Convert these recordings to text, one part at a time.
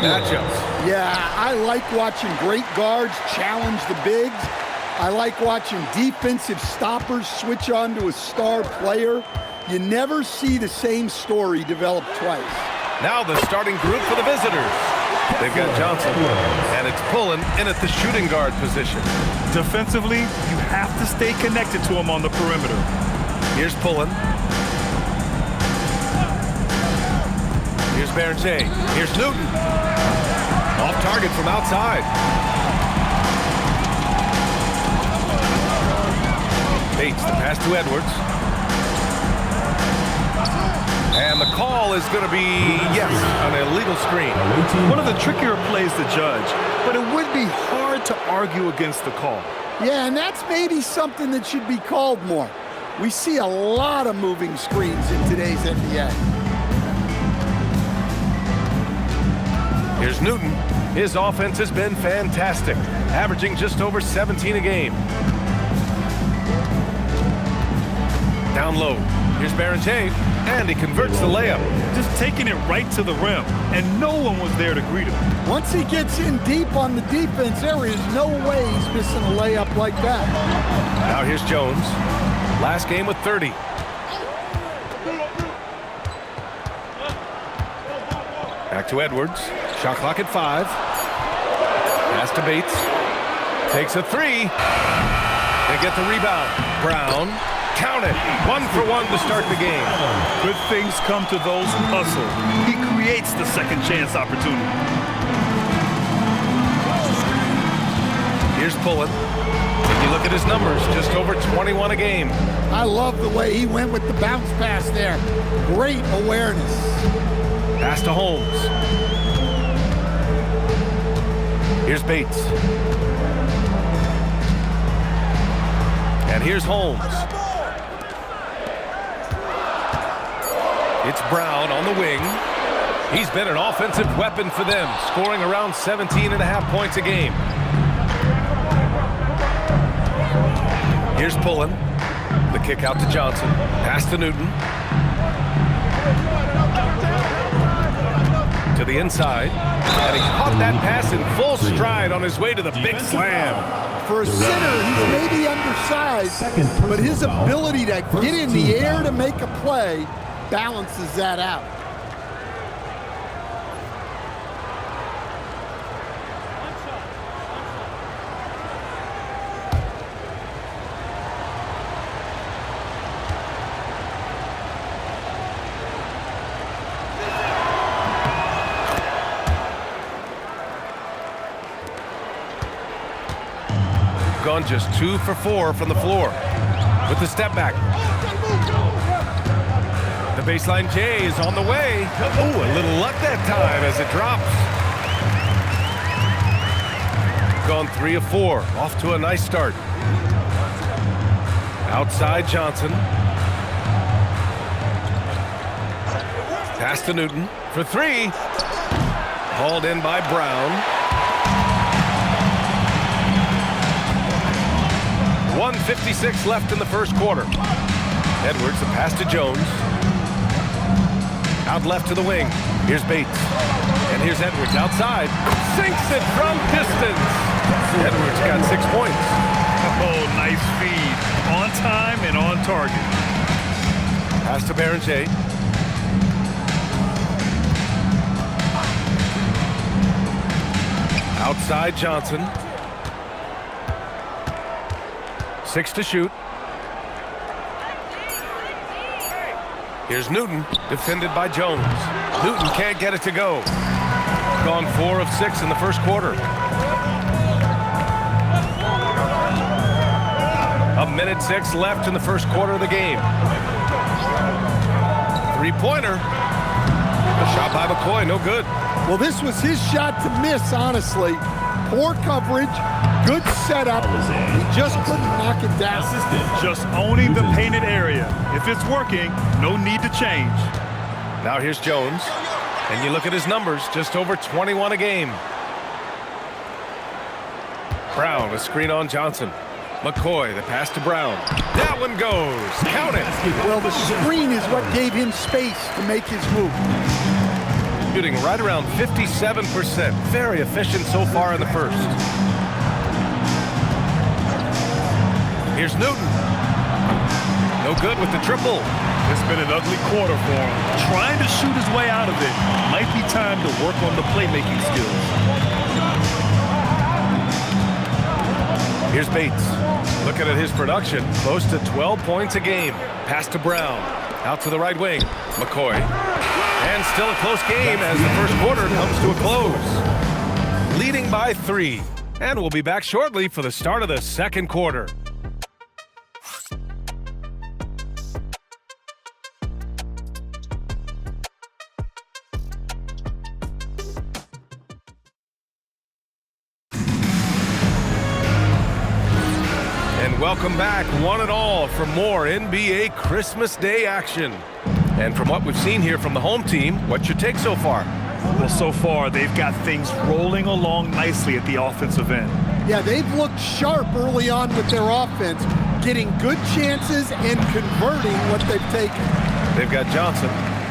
matchups. Yeah, I like watching great guards challenge the bigs. I like watching defensive stoppers switch on to a star player. You never see the same story develop twice. Now the starting group for the visitors. They've got Johnson, and it's Pullen in at the shooting guard position. Defensively, you have to stay connected to him on the perimeter. Here's Pullen. Here's Beringer. Here's Newton. Off target from outside. Bates, the pass to Edwards. And the call is going to be, yes, an illegal screen. One of the trickier plays to judge, but it would be hard to argue against the call. Yeah, and that's maybe something that should be called more. We see a lot of moving screens in today's NBA. Here's Newton. His offense has been fantastic, averaging just over 17 a game. Down low. Here's Beringer, and he converts the layup. Just taking it right to the rim, and no one was there to greet him. Once he gets in deep on the defense, there is no way he's missing a layup like that. Now here's Jones. Last game with 30. Back to Edwards. Shot clock at 5. Pass to Bates. Takes a 3. They get the rebound. Brown. Count it. 1 for 1 to start the game. Good things come to those who hustle. He creates the second chance opportunity. Here's Pullen. If you look at his numbers, just over 21 a game. I love the way he went with the bounce pass there. Great awareness. Pass to Holmes. Here's Bates. And here's Holmes. It's Brown on the wing. He's been an offensive weapon for them, scoring around 17.5 points a game. Here's Pullen. The kick out to Johnson. Pass to Newton. To the inside. And he caught that pass in full stride on his way to the big slam. For a center, he's maybe undersized, but his ability to get in the air to make a play balances that out. Gone just 2 for 4 from the floor. With the step back. The baseline J is on the way. Oh, a little luck that time as it drops. Gone 3 of 4. Off to a nice start. Outside Johnson. Pass to Newton for 3. Hauled in by Brown. 1:56 left in the first quarter. Edwards, the pass to Jones. Out left to the wing. Here's Bates. And here's Edwards outside. Sinks it from distance. Edwards got 6 points. Oh, nice feed. On time and on target. Pass to Beringer. Outside Johnson. 6 to shoot. Here's Newton, defended by Jones. Newton can't get it to go. Gone 4 of 6 in the first quarter. A minute 6 left in the first quarter of the game. 3-pointer. A shot by McCoy, no good. Well, this was his shot to miss, honestly. Poor coverage, good setup. He just couldn't knock it down. Just owning the painted area. If it's working, no need to change. Now here's Jones. And you look at his numbers, just over 21 a game. Brown, a screen on Johnson. McCoy, the pass to Brown. That one goes. Count it. Well, the screen is what gave him space to make his move. Shooting right around 57%. Very efficient so far in the first. Here's Newton. No good with the triple. It's been an ugly quarter for him. Trying to shoot his way out of it. Might be time to work on the playmaking skills. Here's Bates. Looking at his production, close to 12 points a game. Pass to Brown. Out to the right wing. McCoy. And still a close game as the first quarter comes to a close. Leading by 3. And we'll be back shortly for the start of the second quarter. Welcome back, one and all, for more NBA Christmas Day action. And from what we've seen here from the home team, what's your take so far? Well, so far, they've got things rolling along nicely at the offensive end. Yeah, they've looked sharp early on with their offense, getting good chances and converting what they've taken. They've got Johnson,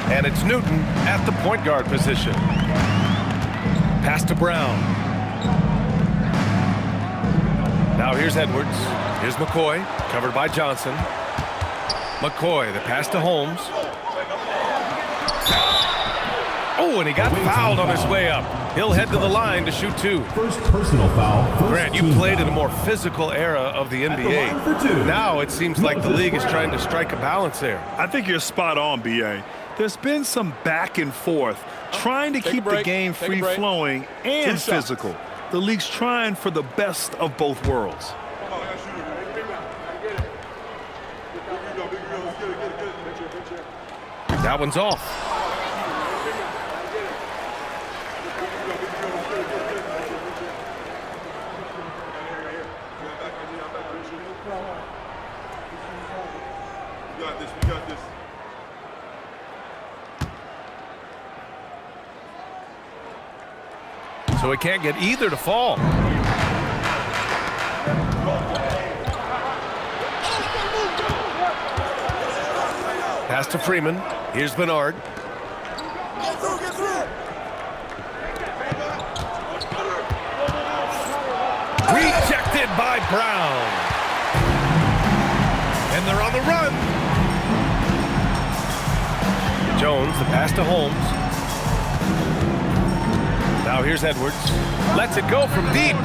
and it's Newton at the point guard position. Pass to Brown. Now here's Edwards. Here's McCoy, covered by Johnson. McCoy, the pass to Holmes. Oh, and he got fouled on his way up. He'll head to the line to shoot 2. First personal foul. Grant, you played in a more physical era of the NBA. Now it seems like the league is trying to strike a balance there. I think you're spot on, B.A. There's been some back and forth, trying to keep the game free-flowing and physical. The league's trying for the best of both worlds. That one's off. We got this. So he can't get either to fall. Pass to Freeman. Here's Bernard. Rejected by Brown. And they're on the run. Jones, the pass to Holmes. Now here's Edwards. Lets it go from deep.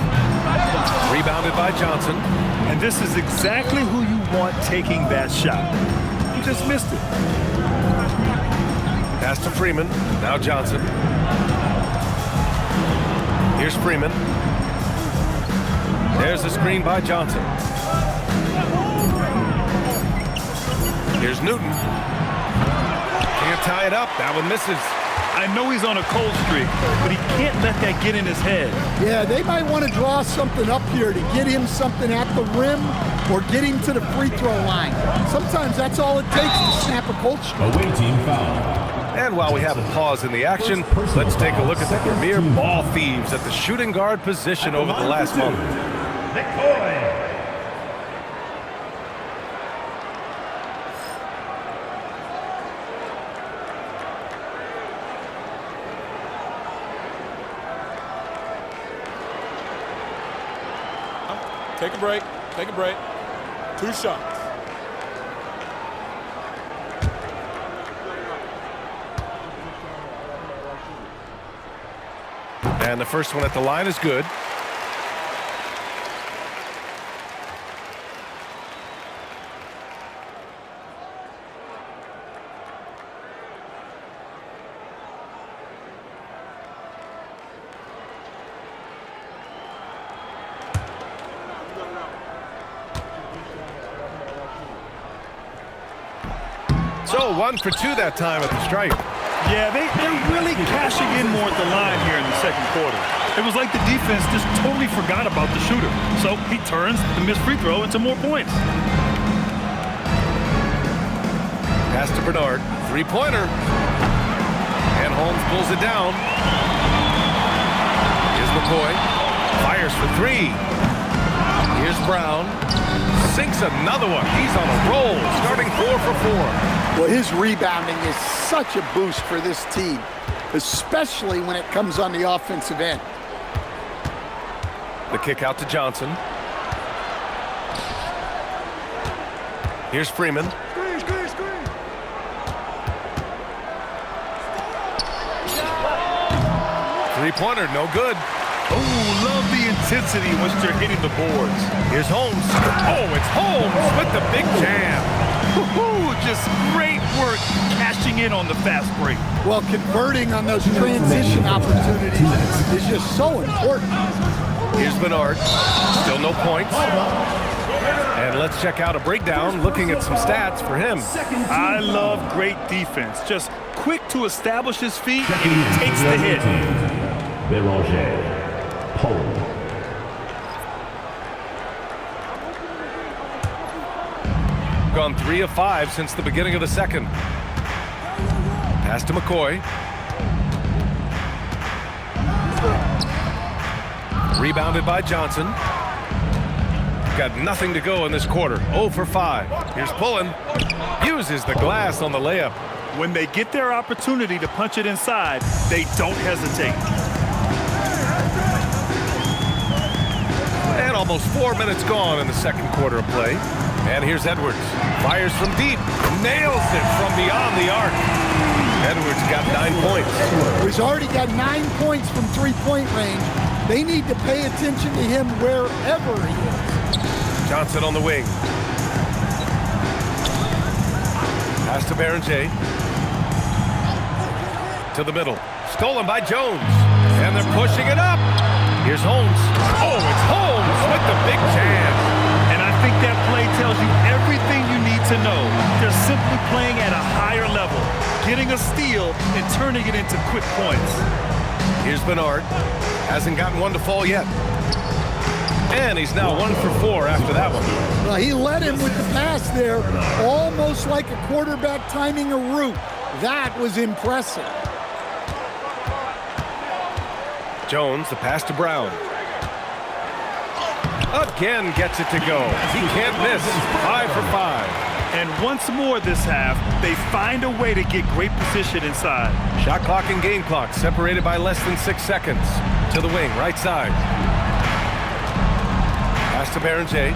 Rebounded by Johnson. And this is exactly who you want taking that shot. He just missed it. Pass to Freeman. Now Johnson. Here's Freeman. There's the screen by Johnson. Here's Newton. Can't tie it up. That one misses. I know he's on a cold streak, but he can't let that get in his head. Yeah, they might want to draw something up here to get him something at the rim or get him to the free throw line. Sometimes that's all it takes to snap a cold streak. Away team foul. And while we have a pause in the action, let's take a look at the premier ball thieves at the shooting guard position over the last month. Take a break. Take a break. 2 shots. And the first one at the line is good. So 1 for 2 that time at the stripe. Yeah, they're really cashing in more at the line here in the second quarter. It was like the defense just totally forgot about the shooter. So he turns the missed free throw into more points. Pass to Bernard. 3-pointer. And Holmes pulls it down. Here's McCoy. Fires for 3. Here's Brown. Sinks another one. He's on a roll, starting 4 for 4. Well, his rebounding is such a boost for this team. especially when it comes on the offensive end. The kick out to Johnson. Here's Freeman. Three-pointer, no good. Oh, love the intensity once they're hitting the boards. Here's Holmes. Oh, it's Holmes with the big jam. Woo-hoo, just great work cashing in on the fast break. Well, converting on those transition opportunities is just so important. Here's Bernard. Still no points. And let's check out a breakdown looking at some stats for him. I love great defense. Just quick to establish his feet, and he takes the hit. Beringer. Holmes. Gone 3 of 5 since the beginning of the second. Pass to McCoy. Rebounded by Johnson. Got nothing to go in this quarter. 0 for 5. Here's Pullen. Uses the glass on the layup. When they get their opportunity to punch it inside, they don't hesitate. And almost 4 minutes gone in the second quarter of play. And here's Edwards. Fires from deep. Nails it from beyond the arc. Edwards got 9 points. He's already got 9 points from three-point range. They need to pay attention to him wherever he is. Johnson on the wing. Pass to Beringer. To the middle. Stolen by Jones. And they're pushing it up. Here's Holmes. Oh, it's Holmes with the big jam. And I think that play tells you everything you need to know. They're simply playing at a higher level, getting a steal and turning it into quick points. Here's Bernard. Hasn't gotten one to fall yet. And he's now 1 for 4 after that one. Well, he led him with the pass there, almost like a quarterback timing a route. That was impressive. Jones, the pass to Brown. Again gets it to go. He can't miss. 5 for 5. And once more this half, they find a way to get great position inside. Shot clock and game clock separated by less than 6 seconds. To the wing, right side. Pass to Beringer.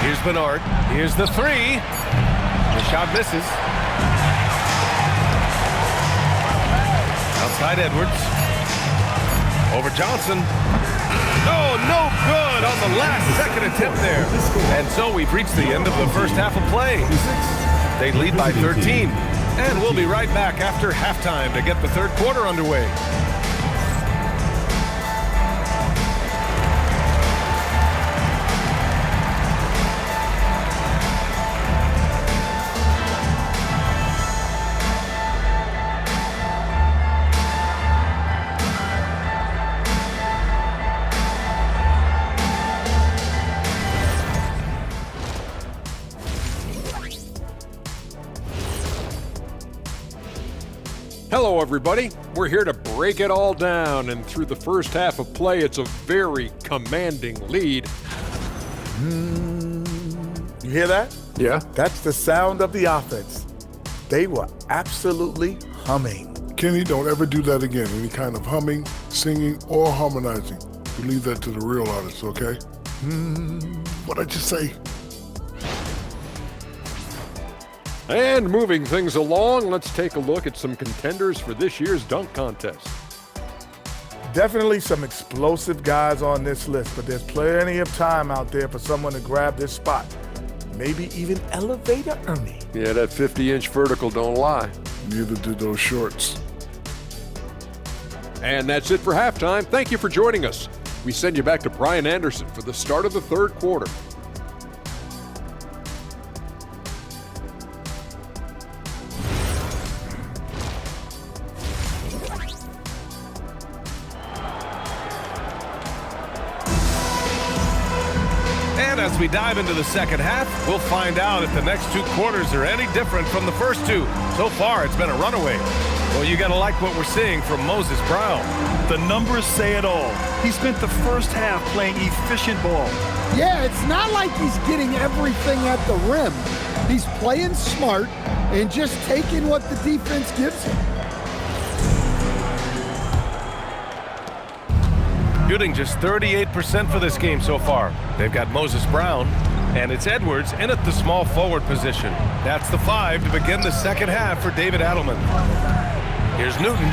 Here's Bernard. Here's the three. The shot misses. Outside Edwards. Over Johnson. Oh, no good on the last second attempt there. And so we've reached the end of the first half of play. They lead by 13. And we'll be right back after halftime to get the third quarter underway. Hello, everybody. We're here to break it all down, and through the first half of play, it's a very commanding lead. You hear that? Yeah? That's the sound of the offense. They were absolutely humming. Kenny, don't ever do that again. Any kind of humming, singing, or harmonizing. You leave that to the real artists, okay? What'd I just say? And moving things along, let's take a look at some contenders for this year's dunk contest. Definitely some explosive guys on this list, but there's plenty of time out there for someone to grab this spot. Maybe even Elevator Ernie. Yeah, that 50-inch vertical don't lie. Neither did those shorts. And that's it for halftime. Thank you for joining us. We send you back to Brian Anderson for the start of the third quarter. As we dive into the second half, we'll find out if the next 2 quarters are any different from the first 2. So far, it's been a runaway. Well, you gotta like what we're seeing from Moses Brown. The numbers say it all. He spent the first half playing efficient ball. Yeah, it's not like he's getting everything at the rim. He's playing smart, and just taking what the defense gives him. Shooting just 38% for this game so far. They've got Moses Brown, and it's Edwards in at the small forward position. That's the 5 to begin the second half for David Adelman. Here's Newton.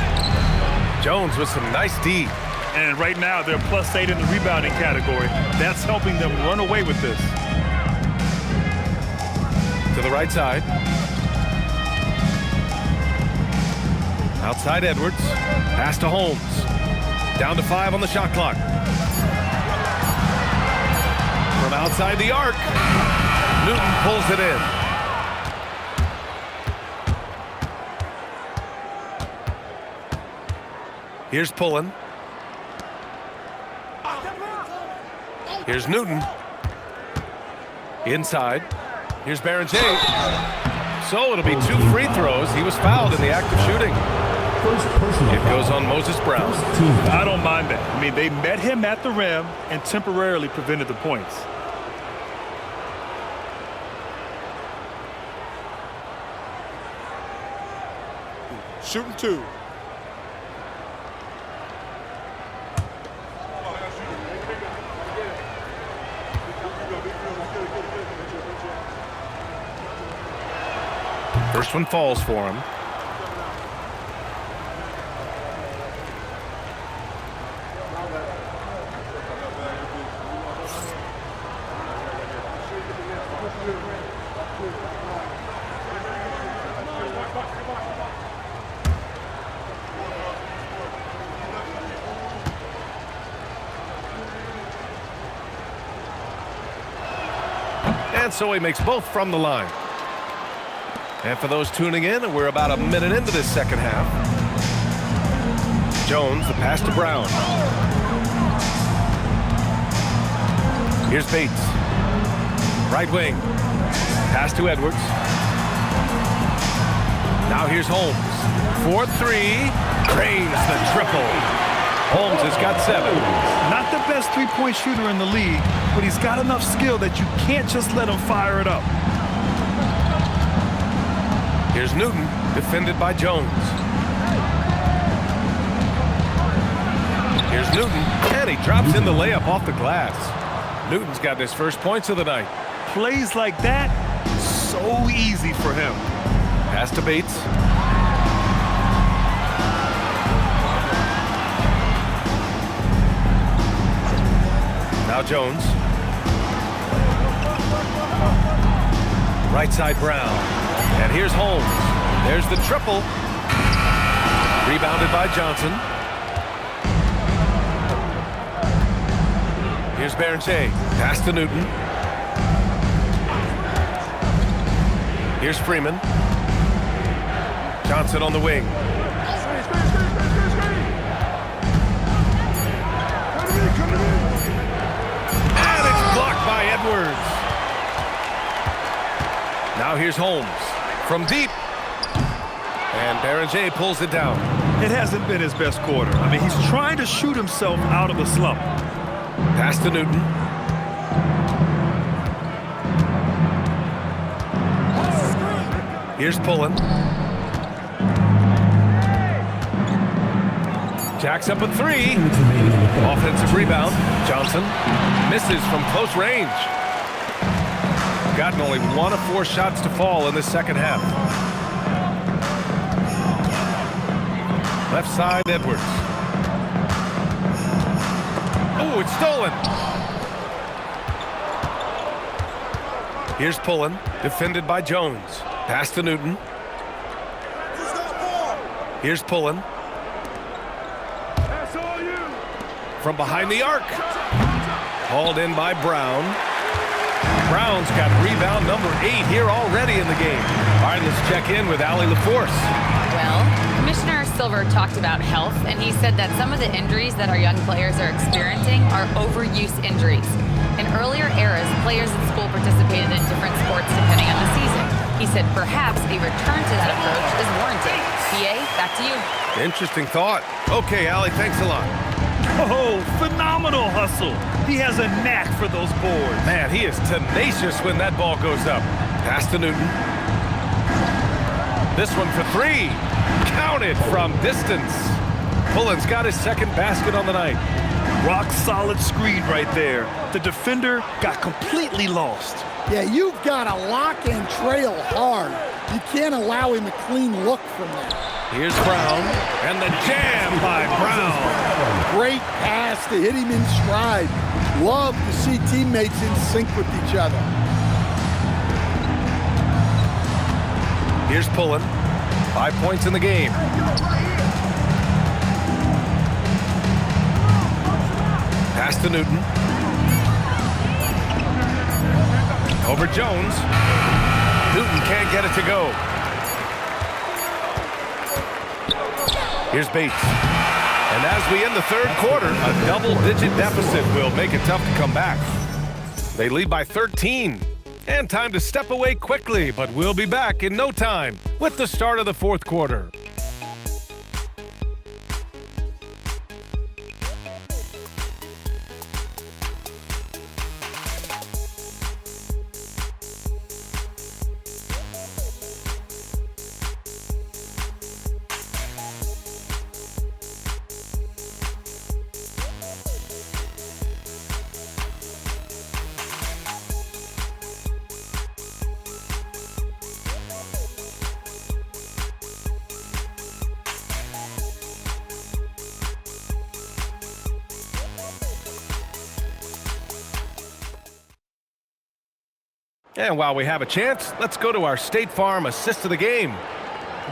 Jones with some nice D. And right now, they're +8 in the rebounding category. That's helping them run away with this. To the right side. Outside Edwards. Pass to Holmes. Down to 5 on the shot clock. From outside the arc. Newton pulls it in. Here's Pullen. Here's Newton. Inside. Here's Beringer. So it'll be 2 free throws. He was fouled in the act of shooting. It goes on Moses Brown. I don't mind that. I mean, they met him at the rim and temporarily prevented the points. Shooting 2. First one falls for him. And so he makes both from the line. And for those tuning in, we're about a minute into this second half. Jones, the pass to Brown. Here's Bates. Right wing. Pass to Edwards. Now here's Holmes. 4-3. Drains the triple. Holmes has got 7. Not the best three-point shooter in the league, but he's got enough skill that you can't just let him fire it up. Here's Newton, defended by Jones. Here's Newton, and he drops in the layup off the glass. Newton's got his first points of the night. Plays like that, so easy for him. Pass to Bates. Now Jones. Right side Brown. And here's Holmes. There's the triple. Rebounded by Johnson. Here's Beringer. Pass to Newton. Here's Freeman. Johnson on the wing. And it's blocked by Edwards. Now here's Holmes. From deep. And Beringer pulls it down. It hasn't been his best quarter. I mean, he's trying to shoot himself out of the slump. Pass to Newton. Here's Pullen. Jacks up a 3. Offensive rebound. Johnson misses from close range. Gotten only 1 of 4 shots to fall in the second half. Left side, Edwards. Oh, it's stolen. Here's Pullen, defended by Jones. Pass to Newton. Here's Pullen. From behind the arc. Hauled in by Brown. Brown's got rebound number 8 here already in the game. All right, let's check in with Allie LaForce. Well, Commissioner Silver talked about health, and he said that some of the injuries that our young players are experiencing are overuse injuries. In earlier eras, players in school participated in different sports depending on the season. He said perhaps a return to that approach is warranted. PA, back to you. Interesting thought. Okay, Allie, thanks a lot. Oh, phenomenal hustle. He has a knack for those boards. Man, he is tenacious when that ball goes up. Pass to Newton. This one for three. Counted from distance. Pullen's got his second basket on the night. Rock solid screen right there. The defender got completely lost. Yeah, you've got to lock and trail hard. You can't allow him a clean look from that. Here's Brown, and the jam by Brown. Great pass to hit him in stride. Love to see teammates in sync with each other. Here's Pullen. 5 points in the game. Pass to Newton. Over Jones. Newton can't get it to go. Here's Bates. And as we end the third quarter, a double-digit deficit will make it tough to come back. They lead by 13. And time to step away quickly, but we'll be back in no time with the start of the fourth quarter. And while we have a chance, let's go to our State Farm assist of the game.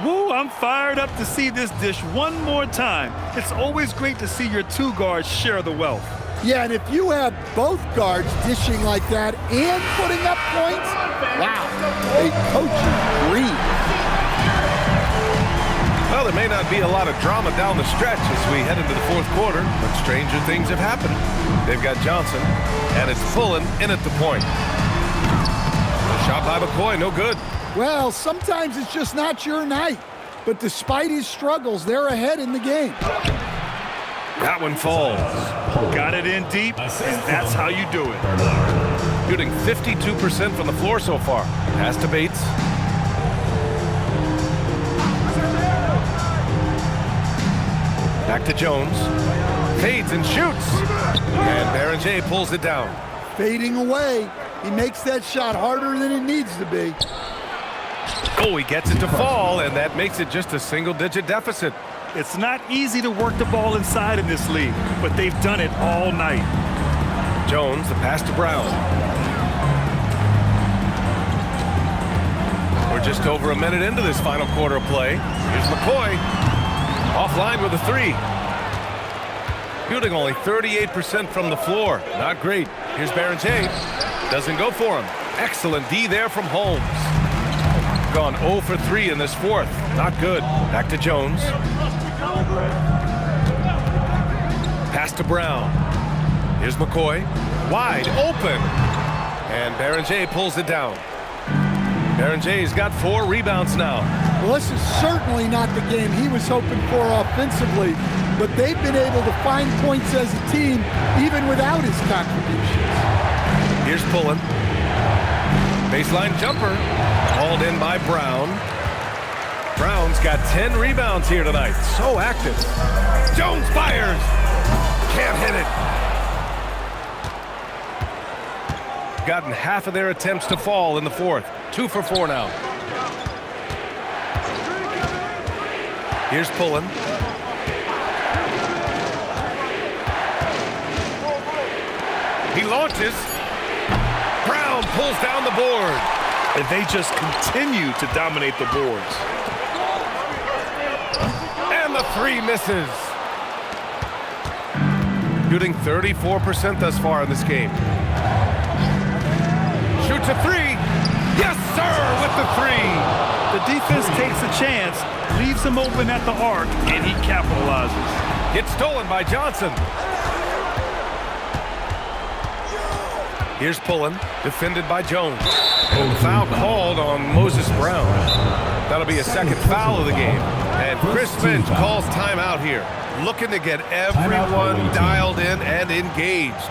Woo, I'm fired up to see this dish one more time. It's always great to see your two guards share the wealth. Yeah, and if you have both guards dishing like that and putting up points, wow, a coach's dream. Well, there may not be a lot of drama down the stretch as we head into the fourth quarter, but stranger things have happened. They've got Johnson, and it's Pullen in at the point. Shot by McCoy, no good. Well, sometimes it's just not your night. But despite his struggles, they're ahead in the game. That one falls. Got it in deep, and that's how you do it. Shooting 52% from the floor so far. Pass to Bates. Back to Jones. Fades and shoots. And Beringer pulls it down. Fading away. He makes that shot harder than it needs to be. Oh, he gets it to fall, and that makes it just a single-digit deficit. It's not easy to work the ball inside in this league, but they've done it all night. Jones, the pass to Brown. We're just over a minute into this final quarter of play. Here's McCoy. Offline with a three. Shooting only 38% from the floor. Not great. Here's Beringer. Doesn't go for him. Excellent D there from Holmes. Gone 0 for 3 in this fourth. Not good. Back to Jones. Pass to Brown. Here's McCoy. Wide open. And Beringer pulls it down. Berenger's got 4 rebounds now. Well, this is certainly not the game he was hoping for offensively, but they've been able to find points as a team even without his contributions. Here's Pullen. Baseline jumper. Hauled in by Brown. Brown's got 10 rebounds here tonight. So active. Jones fires. Can't hit it. Gotten half of their attempts to fall in the fourth. 2 for 4 now. Here's Pullen. He launches. Brown pulls down the board. And they just continue to dominate the boards. And the three misses. Shooting 34% thus far in this game. Shoots a three. Yes, sir, with the three. The defense takes a chance, leaves him open at the arc, and he capitalizes. It's stolen by Johnson. Here's Pullen, defended by Jones. And the foul called on Moses Brown. That'll be a second foul of the game. And Chris Finch calls timeout here, looking to get everyone dialed in and engaged.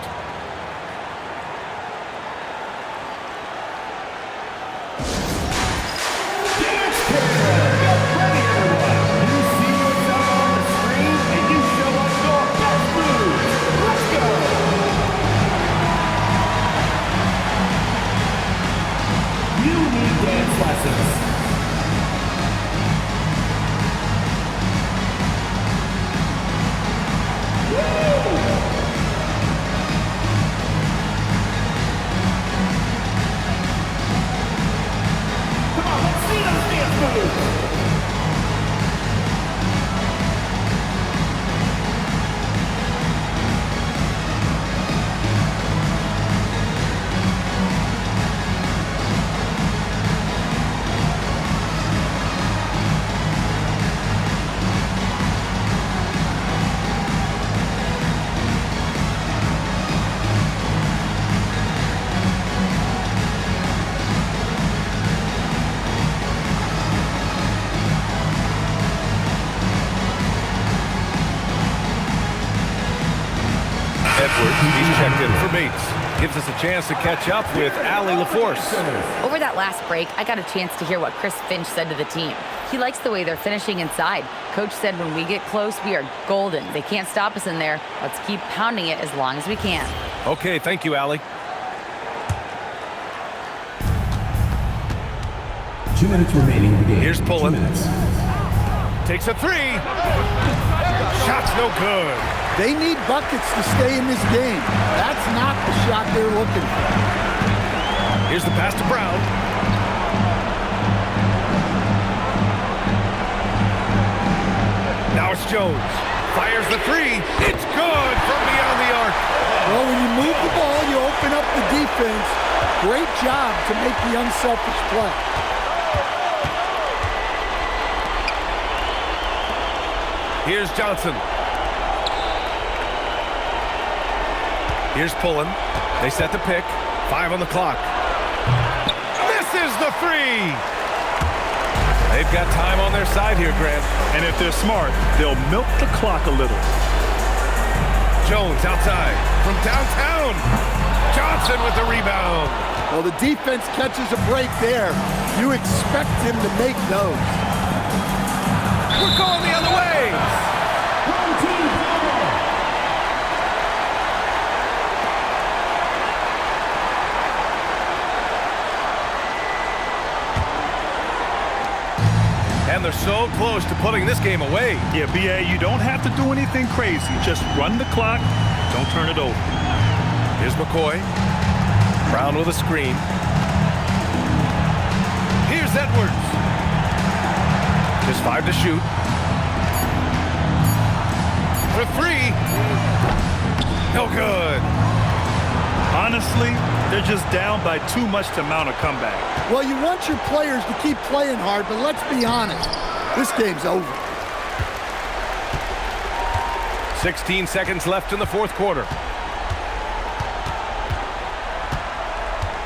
Edwards, he's checked in for Bates. Gives us a chance to catch up with Allie LaForce. Over that last break, I got a chance to hear what Chris Finch said to the team. He likes the way they're finishing inside. Coach said when we get close, we are golden. They can't stop us in there. Let's keep pounding it as long as we can. Okay, thank you, Allie. 2 minutes remaining in the game. Here's Pullen. 2 minutes. Takes a three. Shot's no good. They need buckets to stay in this game. That's not the shot they're looking for. Here's the pass to Brown. Now it's Jones. Fires the three. It's good from beyond the arc. Well, when you move the ball, you open up the defense. Great job to make the unselfish play. Here's Johnson. Here's Pullen. They set the pick. 5 on the clock. Misses the three. They've got time on their side here, Grant. And if they're smart, they'll milk the clock a little. Jones outside from downtown. Johnson with the rebound. Well, the defense catches a break there. You expect him to make those. We're going the other way. And they're so close to putting this game away. Yeah, B.A., you don't have to do anything crazy. Just run the clock. Don't turn it over. Here's McCoy. Brown with a screen. Here's Edwards. Just 5 to shoot. For 3. No good. Honestly, they're just down by too much to mount a comeback. Well, you want your players to keep playing hard, but let's be honest. This game's over. 16 seconds left in the fourth quarter.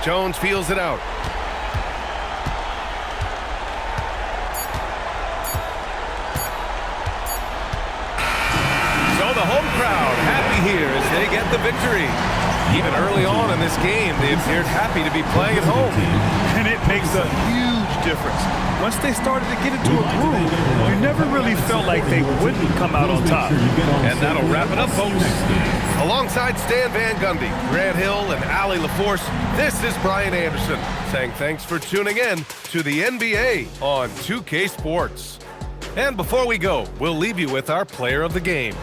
Jones feels it out. So the home crowd happy here as they get the victory. Even early on in this game, they appeared happy to be playing at home. And it makes a huge difference. Once they started to get into a groove, you never really felt like they wouldn't come out on top. And that'll wrap it up, folks. Alongside Stan Van Gundy, Grant Hill, and Allie LaForce, this is Brian Anderson saying thanks for tuning in to the NBA on 2K Sports. And before we go, we'll leave you with our player of the game.